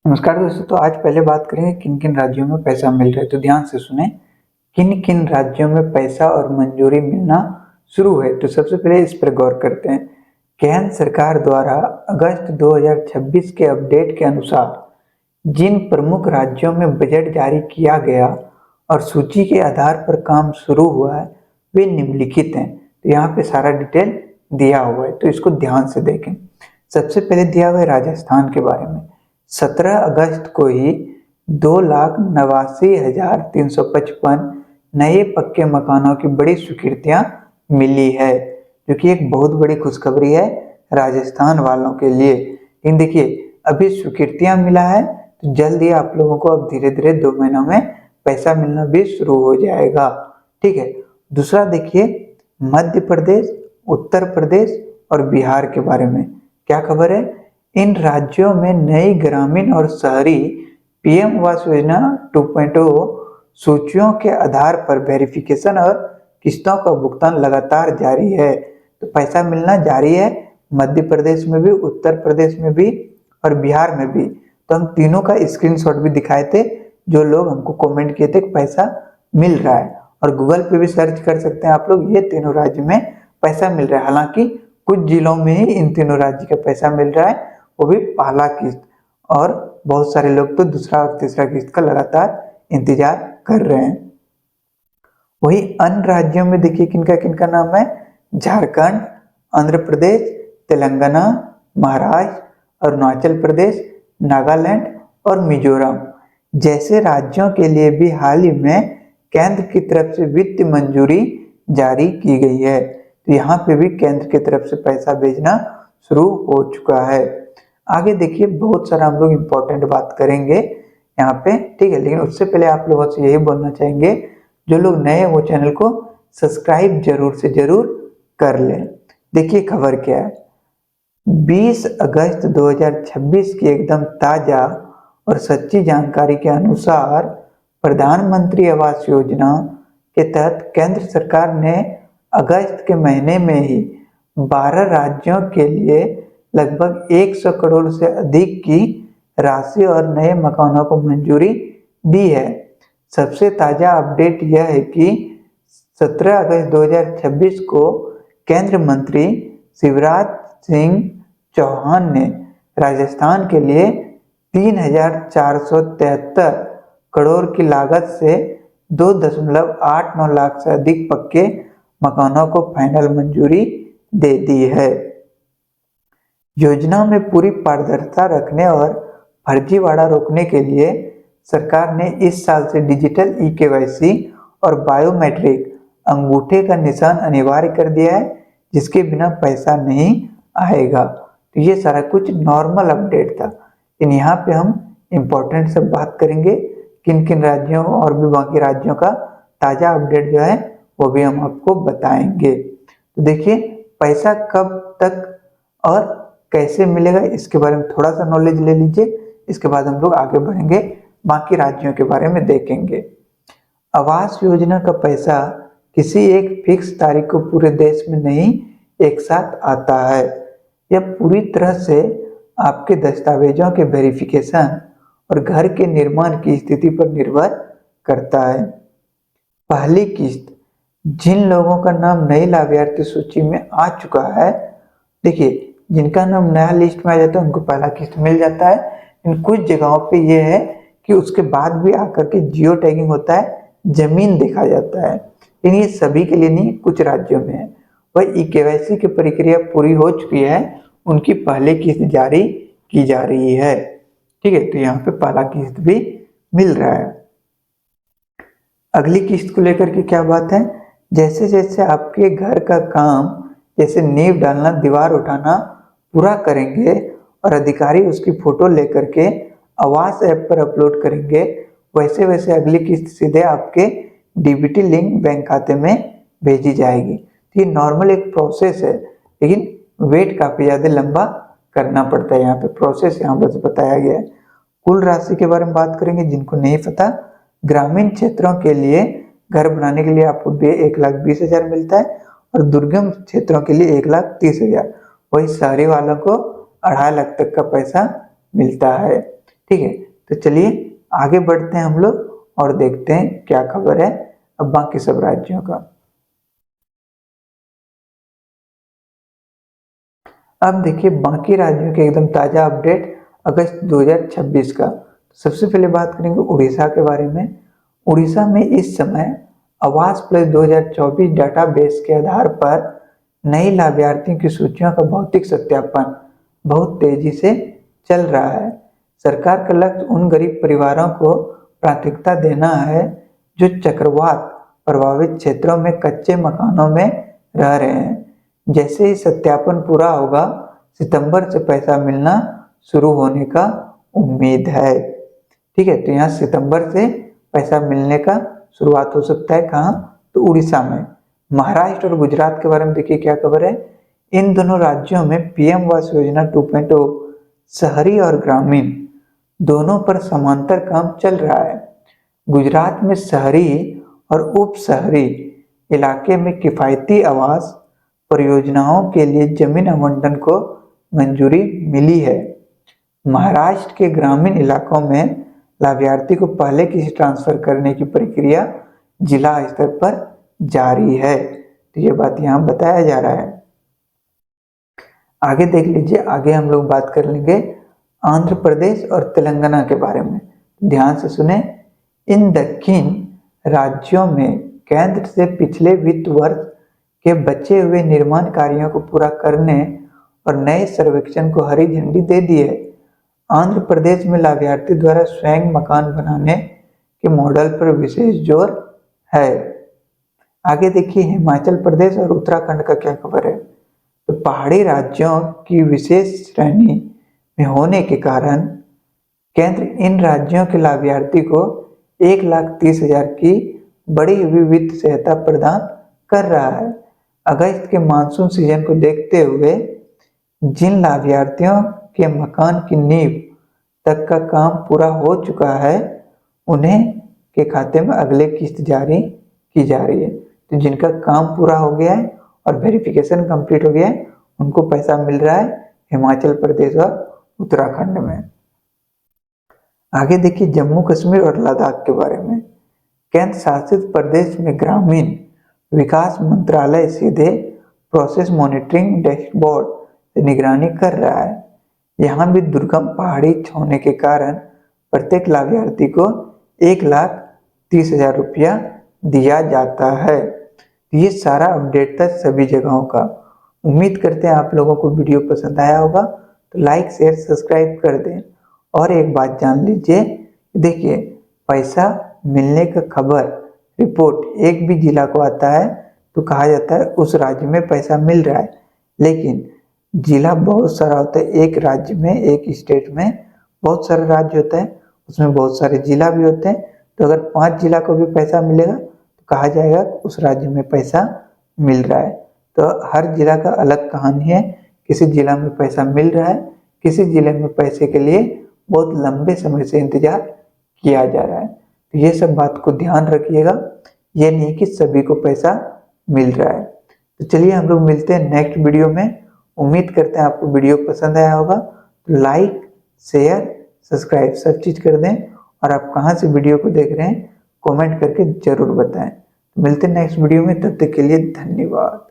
नमस्कार दोस्तों। तो आज पहले बात करेंगे किन किन राज्यों में पैसा मिल रहा है। तो ध्यान से सुने, किन किन राज्यों में पैसा और मंजूरी मिलना शुरू है। तो सबसे पहले इस पर गौर करते हैं। केंद्र सरकार द्वारा अगस्त 2026 के अपडेट के अनुसार जिन प्रमुख राज्यों में बजट जारी किया गया और सूची के आधार पर काम शुरू हुआ है वे निम्नलिखित हैं। तो यहाँ पे सारा डिटेल दिया हुआ है, तो इसको ध्यान से देखें। सबसे पहले दिया हुआ है राजस्थान के बारे में। 17 अगस्त को ही 2,89,355 नए पक्के मकानों की बड़ी स्वीकृतियां मिली है, जो कि एक बहुत बड़ी खुशखबरी है राजस्थान वालों के लिए। लेकिन देखिए, अभी स्वीकृतियां मिला है तो जल्द ही आप लोगों को अब धीरे धीरे 2 महीनों में पैसा मिलना भी शुरू हो जाएगा। ठीक है। दूसरा देखिए, मध्य प्रदेश, उत्तर प्रदेश और बिहार के बारे में क्या खबर है। इन राज्यों में नई ग्रामीण और शहरी पीएम आवास योजना 2.0 सूचियों के आधार पर वेरिफिकेशन और किस्तों का भुगतान लगातार जारी है। तो पैसा मिलना जारी है मध्य प्रदेश में भी, उत्तर प्रदेश में भी और बिहार में भी। तो हम तीनों का स्क्रीनशॉट भी दिखाए थे, जो लोग हमको कमेंट किए थे कि पैसा मिल रहा है। और गूगल पे भी सर्च कर सकते हैं आप लोग, ये तीनों राज्य में पैसा मिल रहा है। हालांकि कुछ जिलों में ही इन तीनों राज्य का पैसा मिल रहा है, वो भी पहला किस्त, और बहुत सारे लोग तो दूसरा और तीसरा किस्त का लगातार इंतजार कर रहे हैं। वही अन्य राज्यों में देखिए किनका किनका नाम है। झारखंड, आंध्र प्रदेश, तेलंगाना, महाराष्ट्र, अरुणाचल प्रदेश, नागालैंड और मिजोरम जैसे राज्यों के लिए भी हाल ही में केंद्र की तरफ से वित्त मंजूरी जारी की गई है। तो यहाँ पे भी केंद्र की तरफ से पैसा भेजना शुरू हो चुका है। आगे देखिए, बहुत सारा हम लोग इम्पोर्टेंट बात करेंगे यहाँ पे, ठीक है। लेकिन उससे पहले आप लोगों से यही बोलना चाहेंगे, जो लोग नए हैं वो चैनल को सब्सक्राइब जरूर से जरूर कर लें। देखिए खबर क्या है। 20 अगस्त 2026 की एकदम ताजा और सच्ची जानकारी के अनुसार प्रधानमंत्री आवास योजना के तहत केंद्र सरकार ने अगस्त के महीने में ही 12 राज्यों के लिए लगभग 100 करोड़ से अधिक की राशि और नए मकानों को मंजूरी दी है। सबसे ताजा अपडेट यह है कि 17 अगस्त 2026 को केंद्र मंत्री शिवराज सिंह चौहान ने राजस्थान के लिए 3,473 करोड़ की लागत से 2.89 लाख से अधिक पक्के मकानों को फाइनल मंजूरी दे दी है। योजना में पूरी पारदर्शिता रखने और फर्जीवाड़ा रोकने के लिए सरकार ने इस साल से डिजिटल ई-केवाईसी और बायोमेट्रिक अंगूठे का निशान अनिवार्य कर दिया है, जिसके बिना पैसा नहीं आएगा। तो ये सारा कुछ नॉर्मल अपडेट था, लेकिन यहाँ पे हम इम्पोर्टेंट सब बात करेंगे किन किन राज्यों और भी बाकी राज्यों का ताज़ा अपडेट जो है वो भी हम आपको बताएंगे। तो देखिए, पैसा कब तक और कैसे मिलेगा इसके बारे में थोड़ा सा नॉलेज ले लीजिए। इसके बाद हम लोग आगे बढ़ेंगे, बाकी राज्यों के बारे में देखेंगे। आवास योजना का पैसा किसी एक फिक्स तारीख को पूरे देश में नहीं एक साथ आता है। यह पूरी तरह से आपके दस्तावेजों के वेरिफिकेशन और घर के निर्माण की स्थिति पर निर्भर करता है। पहली किस्त, जिन लोगों का नाम नई लाभार्थी सूची में आ चुका है, देखिए जिनका नाम नया लिस्ट में आ जाता है उनको पहला किस्त मिल जाता है। इन कुछ जगहों पे ये है कि उसके बाद भी आकर के जियो टैगिंग होता है, जमीन देखा जाता है, लेकिन ये सभी के लिए नहीं, कुछ राज्यों में है। वह ई-केवाईसी की प्रक्रिया पूरी हो चुकी है, उनकी पहली किस्त जारी की जा रही है, ठीक है। तो यहाँ पे पहला किस्त भी मिल रहा है। अगली किस्त को लेकर के क्या बात है, जैसे जैसे आपके घर का काम, जैसे नींव डालना, दीवार उठाना पूरा करेंगे और अधिकारी उसकी फोटो लेकर के आवास ऐप पर अपलोड करेंगे, वैसे वैसे अगली किस्त सीधे आपके डीबीटी लिंक बैंक खाते में भेजी जाएगी। तो ये नॉर्मल एक प्रोसेस है, लेकिन वेट काफ़ी ज़्यादा लंबा करना पड़ता है। यहाँ पे प्रोसेस यहाँ बस बताया गया है। कुल राशि के बारे में बात करेंगे, जिनको नहीं पता, ग्रामीण क्षेत्रों के लिए घर बनाने के लिए आपको 1,20,000 मिलता है और दुर्गम क्षेत्रों के लिए 1,30,000। वही शहरी वालों को 2.5 लाख तक का पैसा मिलता है। ठीक है, तो चलिए आगे बढ़ते हैं हम लोग और देखते हैं क्या खबर है अब बाकी सब राज्यों का। अब देखिए बाकी राज्यों के एकदम ताज़ा अपडेट अगस्त 2026 का। सबसे पहले बात करेंगे उड़ीसा के बारे में। उड़ीसा में इस समय आवास प्लस 2024 डाटाबेस के आधार पर नई लाभार्थियों की सूचियों का भौतिक सत्यापन बहुत तेजी से चल रहा है। सरकार का लक्ष्य उन गरीब परिवारों को प्राथमिकता देना है जो चक्रवात प्रभावित क्षेत्रों में कच्चे मकानों में रह रहे हैं। जैसे ही सत्यापन पूरा होगा, सितंबर से पैसा मिलना शुरू होने का उम्मीद है। ठीक है, तो यहाँ सितंबर से पैसा मिलने का शुरुआत हो सकता है। कहाँ? तो उड़ीसा में। महाराष्ट्र और गुजरात के बारे में देखिए क्या खबर है। इन दोनों राज्यों में पीएम आवास योजना 2.0 शहरी और ग्रामीण दोनों पर समांतर काम चल रहा है। गुजरात में शहरी और उप शहरी इलाके में किफायती आवास परियोजनाओं के लिए जमीन आवंटन को मंजूरी मिली है। महाराष्ट्र के ग्रामीण इलाकों में लाभार्थी को पहले किसी ट्रांसफर करने की प्रक्रिया जिला स्तर पर जारी है। तो ये बात यहाँ बताया जा रहा है। आगे देख लीजिए, आगे हम लोग बात कर लेंगे आंध्र प्रदेश और तेलंगाना के बारे में। ध्यान से सुने। इन दक्षिण राज्यों में केंद्र से पिछले वित्त वर्ष के बचे हुए निर्माण कार्यों को पूरा करने और नए सर्वेक्षण को हरी झंडी दे दी है। आंध्र प्रदेश में लाभार्थी द्वारा स्वयं मकान बनाने के मॉडल पर विशेष जोर है। आगे देखिए हिमाचल प्रदेश और उत्तराखंड का क्या खबर है। तो पहाड़ी राज्यों की विशेष श्रेणी में होने के कारण केंद्र इन राज्यों के लाभार्थी को 1,30,000 की बढ़ी हुई वित्त सहायता प्रदान कर रहा है। अगस्त के मानसून सीजन को देखते हुए जिन लाभार्थियों के मकान की नींव तक का काम पूरा हो चुका है, उन्हें के खाते में अगले किस्त जारी की जा रही है। तो जिनका काम पूरा हो गया है और वेरिफिकेशन कंप्लीट हो गया है, उनको पैसा मिल रहा है हिमाचल प्रदेश और उत्तराखंड में। आगे देखिए जम्मू कश्मीर और लद्दाख के बारे में। केंद्र शासित प्रदेश में ग्रामीण विकास मंत्रालय सीधे प्रोसेस मॉनिटरिंग डैशबोर्ड से निगरानी कर रहा है। यहाँ भी दुर्गम पहाड़ी होने के कारण प्रत्येक लाभार्थी को 1,30,000 रुपया दिया जाता है। ये सारा अपडेट था सभी जगहों का। उम्मीद करते हैं आप लोगों को वीडियो पसंद आया होगा, तो लाइक शेयर सब्सक्राइब कर दें। और एक बात जान लीजिए, देखिए पैसा मिलने का खबर रिपोर्ट एक भी जिला को आता है तो कहा जाता है उस राज्य में पैसा मिल रहा है, लेकिन जिला बहुत सारा होता है। एक राज्य में, एक स्टेट में बहुत सारे राज्य होता है, उसमें बहुत सारे जिला भी होते हैं। तो अगर 5 जिला को भी पैसा मिलेगा तो कहा जाएगा उस राज्य में पैसा मिल रहा है। तो हर जिला का अलग कहानी है। किसी जिला में पैसा मिल रहा है, किसी जिले में पैसे के लिए बहुत लंबे समय से इंतजार किया जा रहा है। तो ये सब बात को ध्यान रखिएगा, ये नहीं कि सभी को पैसा मिल रहा है। तो चलिए हम लोग मिलते हैं नेक्स्ट वीडियो में। उम्मीद करते हैं आपको वीडियो पसंद आया होगा, तो लाइक शेयर सब्सक्राइब सब चीज़ कर दें। और आप कहाँ से वीडियो को देख रहे हैं कमेंट करके जरूर बताएं। तो मिलते हैं नेक्स्ट वीडियो में, तब तक के लिए धन्यवाद।